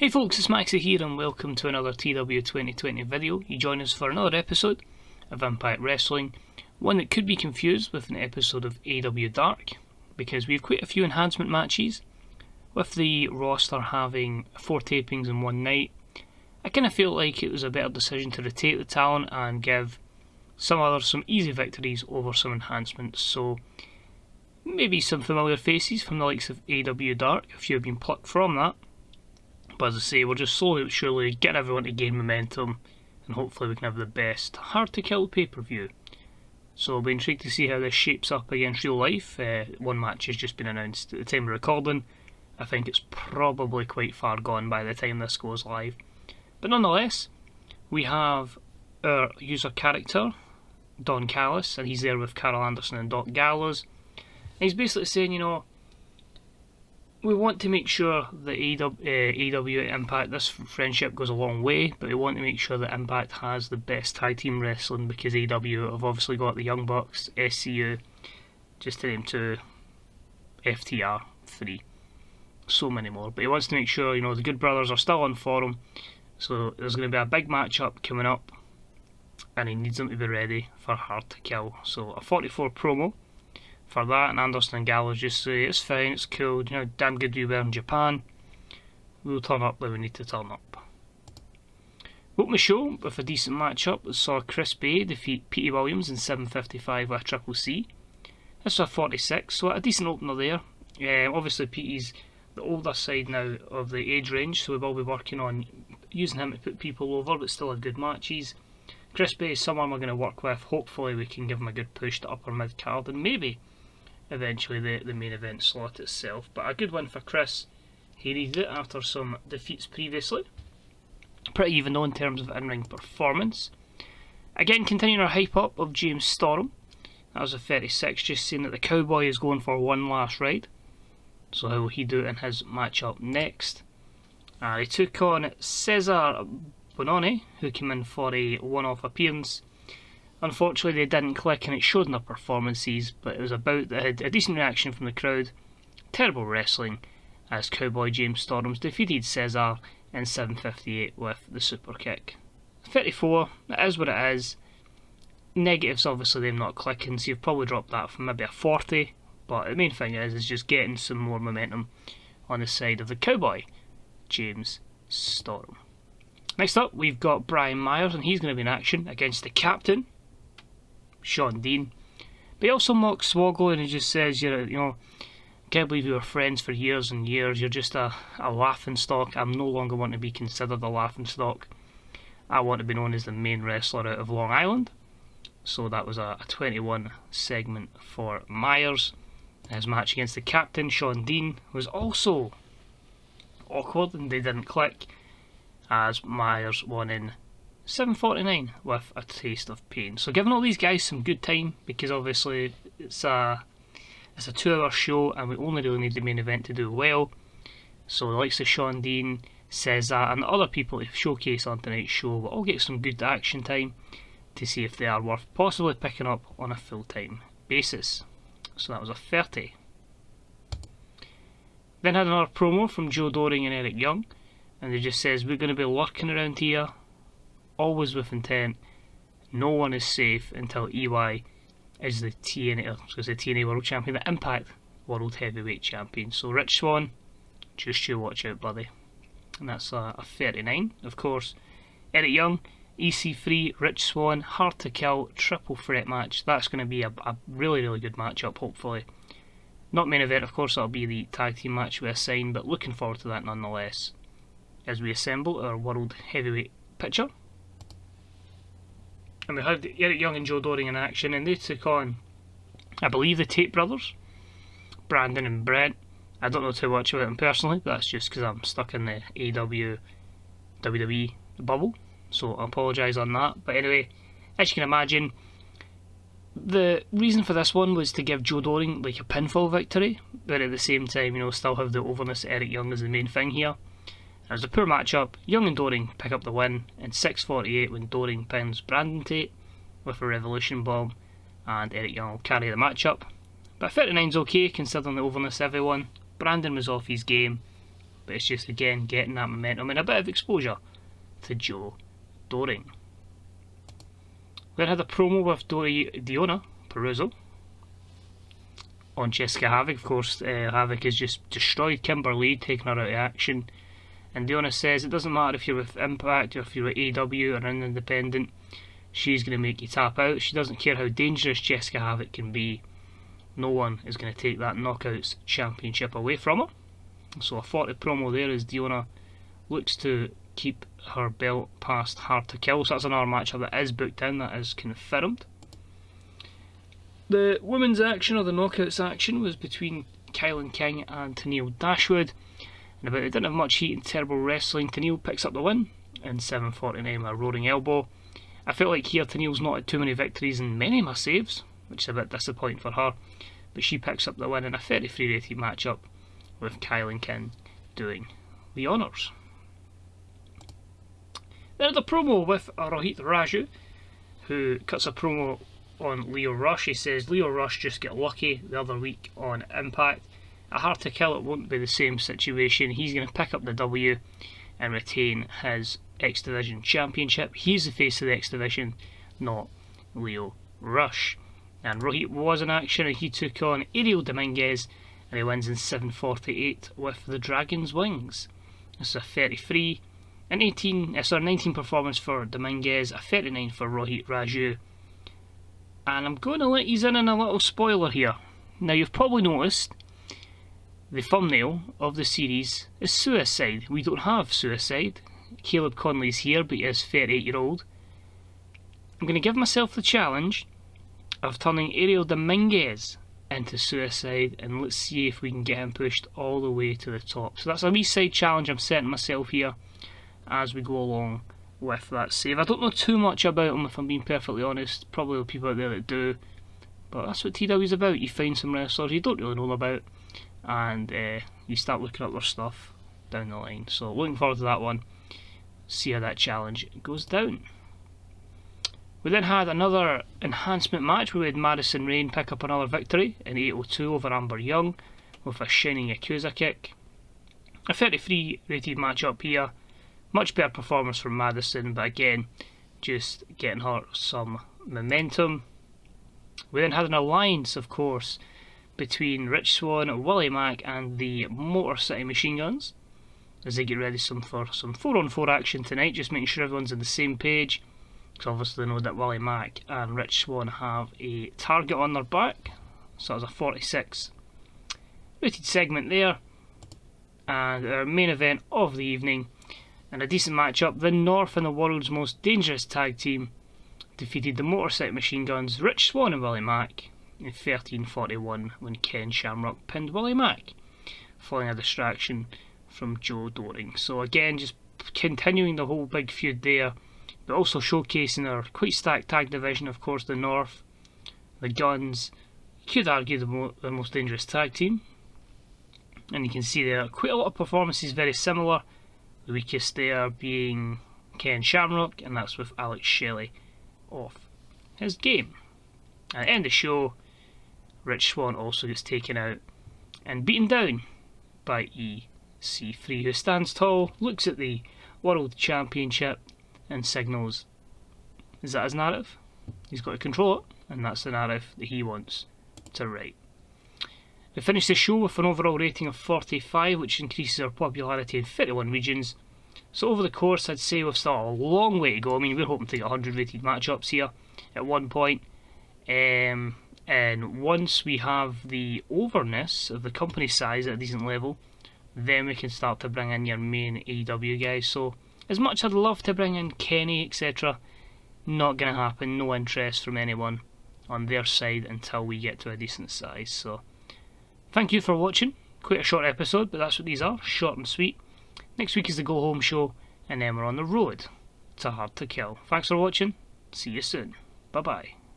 Hey folks, it's Maxie here and welcome to another TEW2020 video. You join us for another episode of Impact Wrestling, one that could be confused with an episode of AEW Dark, because we have quite a few enhancement matches. With the roster having 4 tapings in one night, I kind of feel like it was a better decision to rotate the talent and give some others some easy victories over some enhancements. So maybe some familiar faces from the likes of AEW Dark, a few have been plucked from that. But as I say, we're just slowly but surely getting everyone to gain momentum, and hopefully we can have the best hard to kill pay-per-view. So I'll be intrigued to see how this shapes up against real life. One match has just been announced at the time of recording. I think it's probably quite far gone by the time this goes live. But nonetheless, we have our user character, Don Callis, and he's there with Carl Anderson and Doc Gallows. And he's basically saying, we want to make sure that AEW Impact, this friendship goes a long way, but we want to make sure that Impact has the best tag team wrestling, because AEW have obviously got the Young Bucks, SCU, just to name 2, FTR, 3, so many more. But he wants to make sure, the Good Brothers are still on for him, so there's going to be a big matchup coming up, and he needs them to be ready for Hard to Kill. So a 44 promo for that, and Anderson and Gallows just say it's fine, it's cool, damn good we were in Japan, we'll turn up when we need to turn up. Open the show with a decent matchup that saw Chris Bay defeat Petey Williams in 7:55 with Triple C. This was a 46, so a decent opener there. Obviously Petey's the older side now of the age range, so we will be working on using him to put people over, but still have good matches. Chris Bay is someone we're going to work with. Hopefully we can give him a good push to upper mid card, and maybe eventually the main event slot itself. But a good win for Chris. He needed it after some defeats previously. Pretty even though in terms of in-ring performance. Again, continuing our hype up of James Storm. That was a 36, just saying that the Cowboy is going for one last ride. So how will he do in his matchup next? He took on Cesaro Bononi, who came in for a one-off appearance. Unfortunately they didn't click, and it showed in their performances, but it was about that had a decent reaction from the crowd. Terrible wrestling, as Cowboy James Storms defeated Cesar in 7:58 with the super kick. 34, it is what it is. Negatives obviously them not clicking, so you've probably dropped that from maybe a 40, but the main thing is just getting some more momentum on the side of the Cowboy James Storm. Next up we've got Brian Myers, and he's going to be in action against the captain, Shawn Dean. But he also mocks Swoggle, and he just says, can't believe we were friends for years and years, you're just a laughing stock. I'm no longer want to be considered a laughing stock. I want to be known as the main wrestler out of Long Island. So that was a 21 segment for Myers. His match against the captain, Shawn Dean, was also awkward, and they didn't click, as Myers won in 7:49 with a taste of pain. So giving all these guys some good time, because obviously it's a 2-hour show and we only really need the main event to do well. So the likes of Shawn Dean, Cesar, and the other people to showcase on tonight's show will all get some good action time to see if they are worth possibly picking up on a full-time basis. So that was a 30. Then had another promo from Joe Doring and Eric Young, and it just says, we're going to be lurking around here, always with intent. No one is safe until EY is the TNA World Champion, the Impact World Heavyweight Champion. So Rich Swann, just you watch out, buddy. And that's a 39. Of course, Eric Young, EC3, Rich Swann, hard to kill, triple threat match. That's going to be a really, really good matchup, hopefully. Not main event, of course, that'll be the tag team match we assign, but looking forward to that nonetheless, as we assemble our World Heavyweight picture. And we have Eric Young and Joe Doring in action, and they took on, I believe, the Tate brothers, Brandon and Brent. I don't know too much about them personally, but that's just because I'm stuck in the AEW WWE bubble, so I apologise on that. But anyway, as you can imagine, the reason for this one was to give Joe Doring like a pinfall victory, but at the same time, still have the overness of Eric Young as the main thing here. It was a poor matchup. Young and Doring pick up the win in 6:48 when Doring pins Brandon Tate with a Revolution Bomb, and Eric Young will carry the matchup. But 39's okay considering the overness of everyone. Brandon was off his game. but it's just again getting that momentum and a bit of exposure to Joe Doring. Then had a promo with Deonna Promo on Jessica Havoc. Of course, Havoc has just destroyed Kimberly, taking her out of action. And Deonna says it doesn't matter if you're with Impact or if you're with AEW or an independent, she's going to make you tap out. She doesn't care how dangerous Jessica Havoc can be. No one is going to take that Knockouts Championship away from her. So a 40 promo there as Deonna looks to keep her belt past Hard to Kill. So that's another matchup that is booked in, that is confirmed. The women's action, or the Knockouts action, was between Kylan King and Tenille Dashwood. And about it didn't have much heat and terrible wrestling. Tenille picks up the win in 7:49 with a roaring elbow. I felt like here Tenille's not had too many victories and many of my saves, which is a bit disappointing for her. But she picks up the win in a 33 rated matchup with Kylan King doing the honours. Then the promo with Rohit Raju, who cuts a promo on Leo Rush. He says Leo Rush just got lucky the other week on Impact. At Hard to Kill it won't be the same situation. He's going to pick up the W and retain his X Division Championship. He's the face of the X Division, not Leo Rush. And Rohit was in action and he took on Ariel Dominguez and he wins in 7:48 with the Dragon's Wings. It's a 33 and 19 performance for Dominguez, a 39 for Rohit Raju. And I'm going to let you in on a little spoiler here. Now you've probably noticed the thumbnail of the series is Suicide. We don't have Suicide. Caleb Conley's here, but he is 38-year-old. I'm going to give myself the challenge of turning Ariel Dominguez into Suicide, and let's see if we can get him pushed all the way to the top. So that's a wee side challenge I'm setting myself here as we go along with that save. I don't know too much about him, if I'm being perfectly honest. Probably the people out there that do, but that's what TW is about. You find some wrestlers you don't really know about and you start looking up their stuff down the line. So looking forward to that one, see how that challenge goes down. We then had another enhancement match. We had Madison Rain pick up another victory in 8:02 over Amber Young with a shining Yakuza kick. A 33 rated matchup here. Much better performance from Madison, but again, just getting her some momentum. We then had an alliance, of course, between Rich Swann, Willie Mack and the Motor City Machine Guns as they get ready for some 4-on-4 action tonight, just making sure everyone's on the same page. Because obviously they know that Willie Mack and Rich Swann have a target on their back. So that was a 46 rated segment there. And our main event of the evening, and a decent matchup. The North and the world's most dangerous tag team defeated the Motor City Machine Guns, Rich Swann and Willie Mack, in 13:41 when Ken Shamrock pinned Willie Mack, following a distraction from Joe Doring. So again, just continuing the whole big feud there, but also showcasing our quite stacked tag division. Of course, the North, the Guns, you could argue the most dangerous tag team. And you can see there quite a lot of performances very similar. The weakest there being Ken Shamrock, and that's with Alex Shelley off his game. At the end of the show, Rich Swann also gets taken out and beaten down by EC3, who stands tall, looks at the World Championship and signals, is that his narrative? He's got to control it, and that's the narrative that he wants to write. We finished the show with an overall rating of 45, which increases our popularity in 31 regions. So over the course, I'd say we've still a long way to go. I mean, we're hoping to get 100 rated matchups here at one point. And once we have the overness of the company size at a decent level, then we can start to bring in your main AEW guys. So as much as I'd love to bring in Kenny, etc., not going to happen. No interest from anyone on their side until we get to a decent size. So thank you for watching. Quite a short episode, but that's what these are, short and sweet. Next week is the go home show, and then we're on the road to Hard to Kill. Thanks for watching. See you soon. Bye bye.